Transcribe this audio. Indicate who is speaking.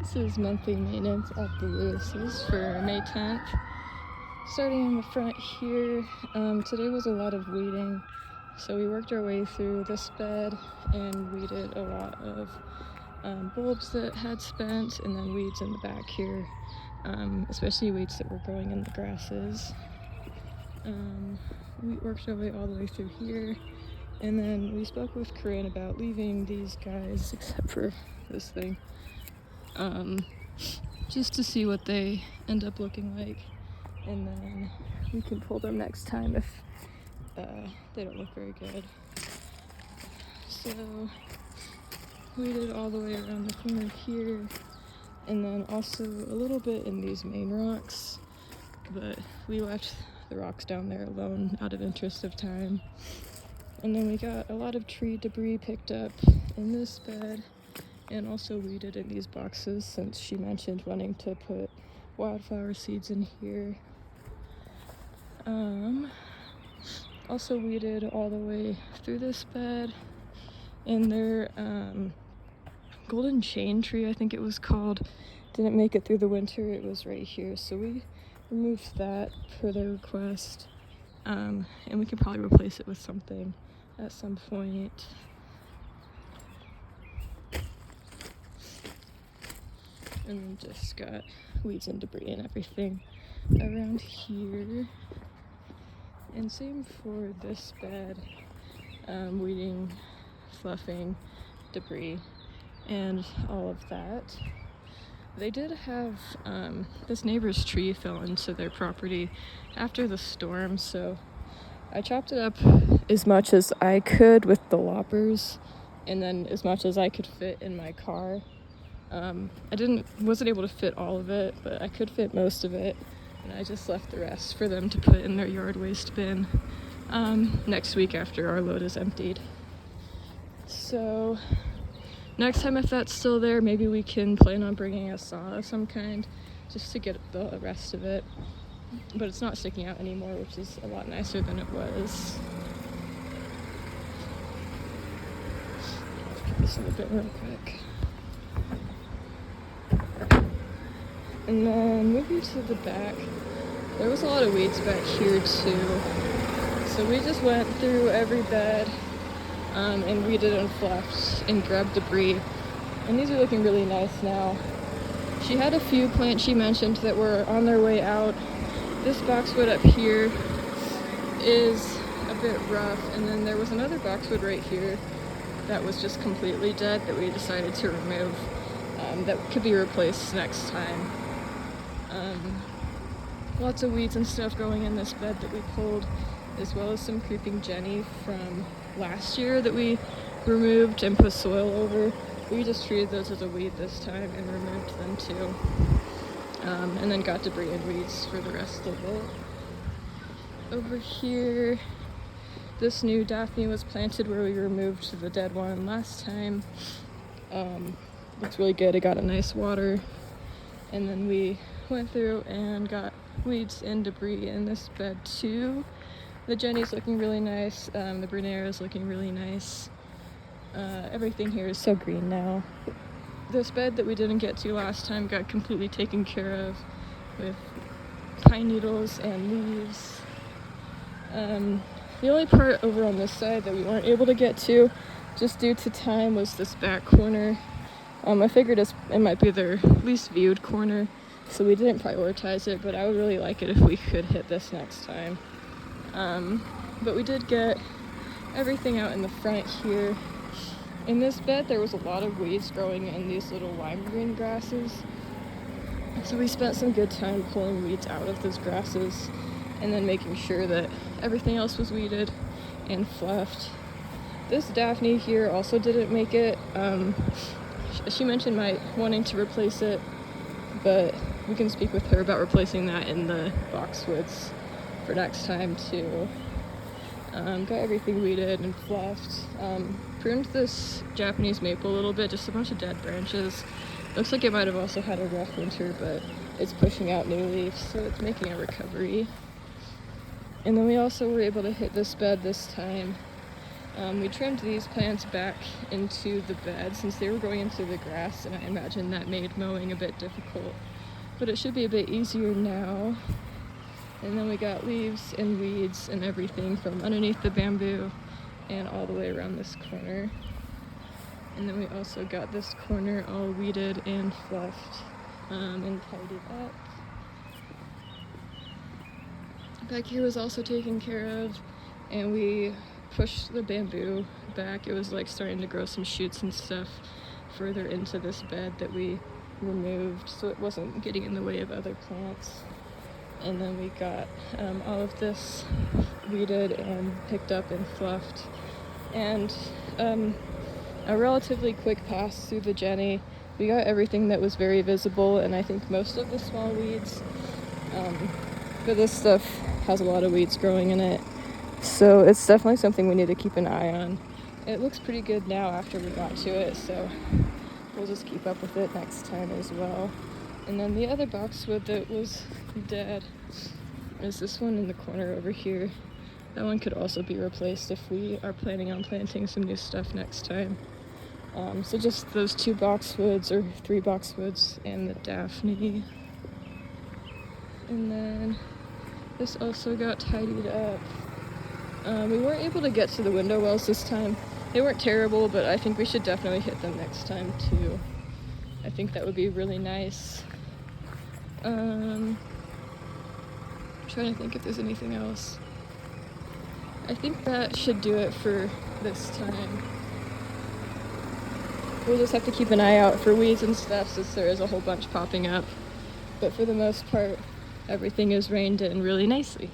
Speaker 1: This is monthly maintenance at the Lewis's for May 10th. Starting in the front here, today was a lot of weeding, so we worked our way through this bed and weeded a lot of bulbs that had spent, and then weeds in the back here, especially weeds that were growing in the grasses. We worked our way all the way through here, and then we spoke with Corinne about leaving these guys, except for this thing, just to see what they end up looking like, and then we can pull them next time if they don't look very good. So we did all the way around the corner here, and then also a little bit in these main rocks, but we left the rocks down there alone out of interest of time. And then we got a lot of tree debris picked up in this bed, and also weeded in these boxes since she mentioned wanting to put wildflower seeds in here. Also weeded all the way through this bed, and their golden chain tree, I think it was called, didn't make it through the winter. It was right here, so we removed that per their request, and we can probably replace it with something at some point. And then just got weeds and debris and everything around here. And same for this bed, weeding, fluffing, debris, and all of that. They did have this neighbor's tree fell into their property after the storm, so I chopped it up as much as I could with the loppers, and then as much as I could fit in my car. I wasn't able to fit all of it, but I could fit most of it, and I just left the rest for them to put in their yard waste bin next week after our load is emptied. So next time, if that's still there, maybe we can plan on bringing a saw of some kind just to get the rest of it. But it's not sticking out anymore, which is a lot nicer than it was. Let's get this in a bit real quick. And then moving to the back, there was a lot of weeds back here too. So we just went through every bed and weeded and fluffed and grabbed debris. And these are looking really nice now. She had a few plants she mentioned that were on their way out. This boxwood up here is a bit rough, and then there was another boxwood right here that was just completely dead that we decided to remove. That could be replaced next time. Lots of weeds and stuff growing in this bed that we pulled, as well as some creeping jenny from last year that we removed and put soil over. We just treated those as a weed this time and removed them too. And then got debris and weeds for the rest of it. Over here, this new Daphne was planted where we removed the dead one last time. Looks really good. It got a nice water. And then we went through and got weeds and debris in this bed too. The jenny's looking really nice. The Brunaria is looking really nice. Everything here is so green now. This bed that we didn't get to last time got completely taken care of with pine needles and leaves. The only part over on this side that we weren't able to get to, just due to time, was this back corner. I figured it might be their least viewed corner, so we didn't prioritize it, but I would really like it if we could hit this next time. But we did get everything out in the front here. In this bed, there was a lot of weeds growing in these little lime green grasses. So we spent some good time pulling weeds out of those grasses and then making sure that everything else was weeded and fluffed. This Daphne here also didn't make it. She mentioned wanting to replace it, but we can speak with her about replacing that in the boxwoods for next time too. Got everything weeded and fluffed. Pruned this Japanese maple a little bit, just a bunch of dead branches. Looks like it might have also had a rough winter, but it's pushing out new leaves, so it's making a recovery. And then we also were able to hit this bed this time We trimmed these plants back into the bed since they were going into the grass, and I imagine that made mowing a bit difficult. But it should be a bit easier now. And then we got leaves and weeds and everything from underneath the bamboo and all the way around this corner. And then we also got this corner all weeded and fluffed and tidied up. Back here was also taken care of, and we pushed the bamboo back. It was like starting to grow some shoots and stuff further into this bed that we removed so it wasn't getting in the way of other plants. And then we got all of this weeded and picked up and fluffed. And a relatively quick pass through the Jenny. We got everything that was very visible, and I think most of the small weeds. But this stuff has a lot of weeds growing in it. So it's definitely something we need to keep an eye on. It looks pretty good now after we got to it, so we'll just keep up with it next time as well. And then the other boxwood that was dead is this one in the corner over here. That one could also be replaced if we are planning on planting some new stuff next time. So just those 2 boxwoods or 3 boxwoods and the Daphne. And then this also got tidied up. We weren't able to get to the window wells this time. They weren't terrible, but I think we should definitely hit them next time too. I think that would be really nice. I'm trying to think if there's anything else. I think that should do it for this time. We'll just have to keep an eye out for weeds and stuff since there is a whole bunch popping up. But for the most part, everything is reined in really nicely.